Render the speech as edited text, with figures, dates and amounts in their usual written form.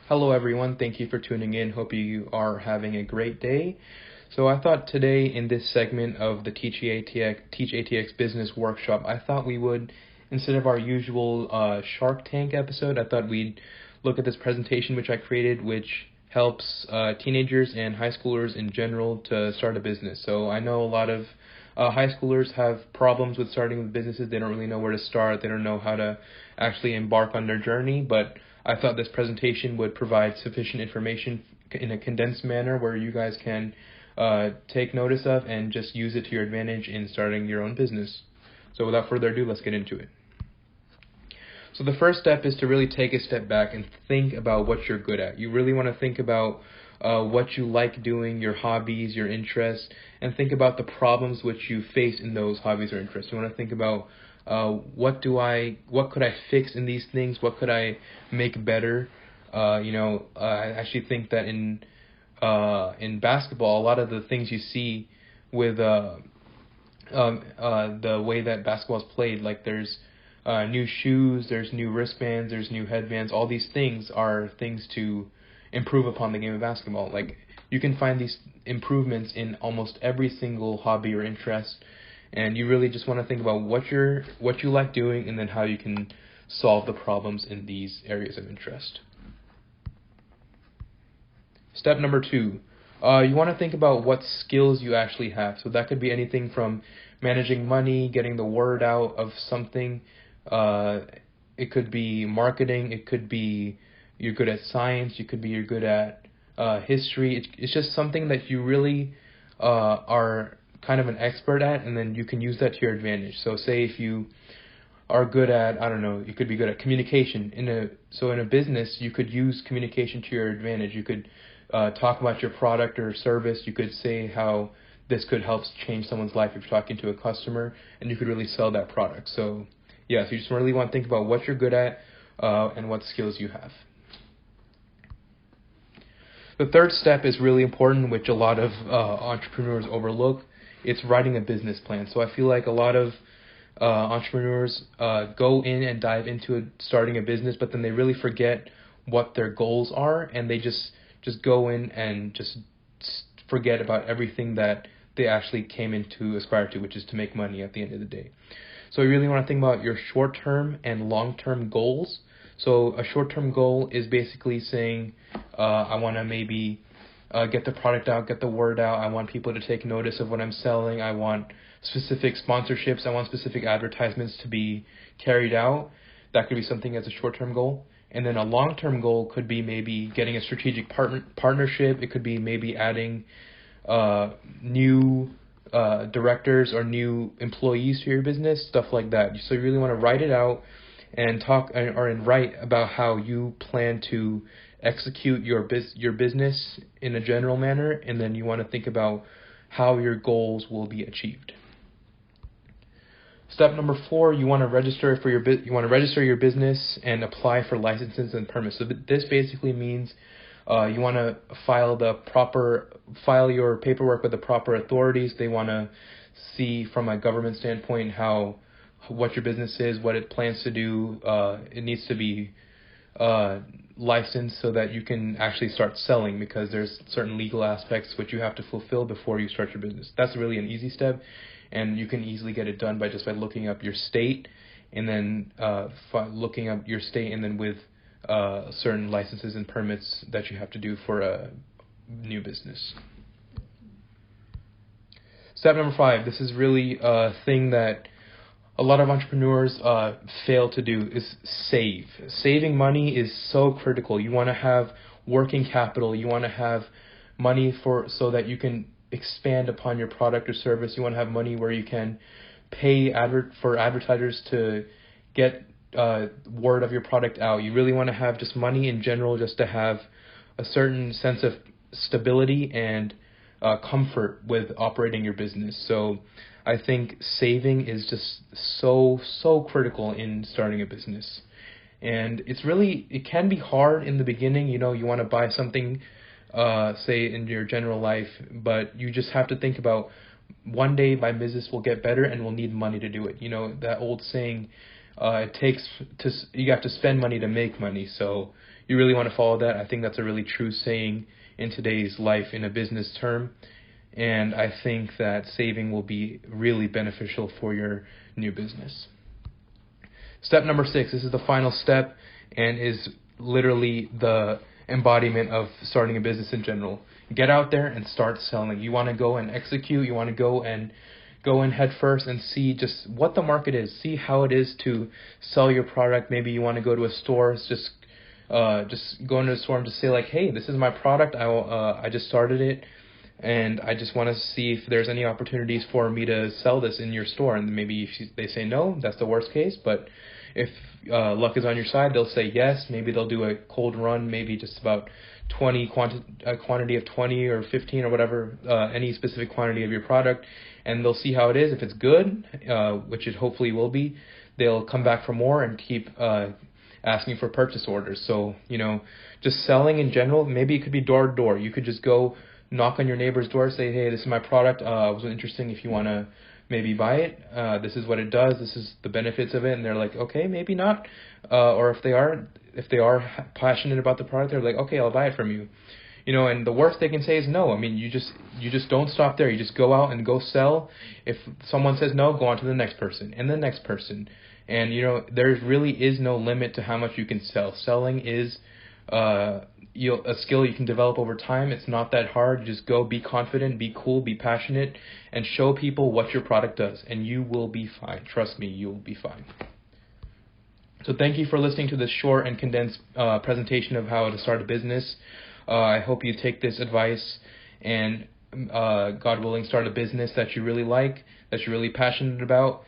Hello, everyone. Thank you for tuning in. Hope you are having a great day. So I thought today in this segment of the Teach ATX Business Workshop, I thought we would, instead of our usual Shark Tank episode, I thought we'd look at this presentation which I created, which helps teenagers and high schoolers in general to start a business. So I know a lot of high schoolers have problems with starting businesses. They don't really know where to start. They don't know how to actually embark on their journey, but I thought this presentation would provide sufficient information in a condensed manner where you guys can take notice of and just use it to your advantage in starting your own business. So without further ado, let's get into it. So the first step is to really take a step back and think about what you're good at. You really want to think about what you like doing, your hobbies, your interests, and think about the problems which you face in those hobbies or interests. You want to think about what could I fix in these things? What could I make better? I actually think that in basketball, a lot of the things you see with the way that basketball is played, like there's new shoes, there's new wristbands, there's new headbands. All these things are things to improve upon the game of basketball. Like you can find these improvements in almost every single hobby or interest. And you really just want to think about what you like doing and then how you can solve the problems in these areas of interest. Step number 2, you want to think about what skills you actually have. So that could be anything from managing money, getting the word out of something. It could be marketing. It could be you're good at science. You could be you're good at history. It's just something that you really are kind of an expert at, and then you can use that to your advantage. So say if you are good at, I don't know, you could be good at communication. In a business, you could use communication to your advantage. You could talk about your product or service. You could say how this could help change someone's life if you're talking to a customer, and you could really sell that product. So yeah, so you just really want to think about what you're good at and what skills you have. The third step is really important, which a lot of entrepreneurs overlook. It's writing a business plan. So I feel like a lot of entrepreneurs go in and dive into starting a business, but then they really forget what their goals are, and they just go in and just forget about everything that they actually came in to aspire to, which is to make money at the end of the day. So you really want to think about your short-term and long-term goals. So a short-term goal is basically saying, I want to maybe get the product out, get the word out. I want people to take notice of what I'm selling. I want specific sponsorships. I want specific advertisements to be carried out. That could be something as a short-term goal. And then a long-term goal could be maybe getting a strategic partnership. It could be maybe adding new directors or new employees to your business, stuff like that. So you really want to write it out and write about how you plan to execute your business in a general manner, and then you want to think about how your goals will be achieved. Step number 4, you want to register your business and apply for licenses and permits. So this basically means you want to file your paperwork with the proper authorities. They want to see from a government standpoint what your business is, what it plans to do. It needs to be licensed so that you can actually start selling, because there's certain legal aspects which you have to fulfill before you start your business. That's really an easy step, and you can easily get it done by looking up your state, and then with certain licenses and permits that you have to do for a new business. Step number 5, this is really a thing that a lot of entrepreneurs fail to do, is save. Saving money is so critical. You want to have working capital. You want to have money so that you can expand upon your product or service. You want to have money where you can pay for advertisers to get word of your product out. You really want to have just money in general, just to have a certain sense of stability and comfort with operating your business. So I think saving is just so critical in starting a business. And it can be hard in the beginning. You want to buy something, say in your general life, but you just have to think about one day my business will get better and we'll need money to do it. That old saying, you have to spend money to make money. So you really want to follow that. I think that's a really true saying in today's life in a business term. And I think that saving will be really beneficial for your new business. Step number 6, this is the final step and is literally the embodiment of starting a business in general. Get out there and start selling. You want to go and execute. You want to go in head first and see just what the market is. See how it is to sell your product. Maybe you want to go to a store. Just go into a store and just say like, hey, this is my product. I just started it, and I just want to see if there's any opportunities for me to sell this in your store. And maybe if they say no, that's the worst case. But if luck is on your side, they'll say yes. Maybe they'll do a cold run, maybe just about a quantity of 20 or 15 or whatever, any specific quantity of your product, and they'll see how it is. If it's good, which it hopefully will be, they'll come back for more and keep asking for purchase orders. So, just selling in general, maybe it could be door to door. You could just go knock on your neighbor's door, say, hey, this is my product. It was interesting if you want to maybe buy it. This is what it does. This is the benefits of it. And they're like, okay, maybe not. Or if they are passionate about the product, they're like, okay, I'll buy it from you. And the worst they can say is no. I mean, you just don't stop there. You just go out and go sell. If someone says no, go on to the next person and the next person. And, there really is no limit to how much you can sell. Selling is a skill you can develop over time. It's not that hard. You just go, be confident, be cool, be passionate, and show people what your product does, and you will be fine. Trust me, you will be fine. So thank you for listening to this short and condensed presentation of how to start a business. I hope you take this advice and, God willing, start a business that you really like, that you're really passionate about,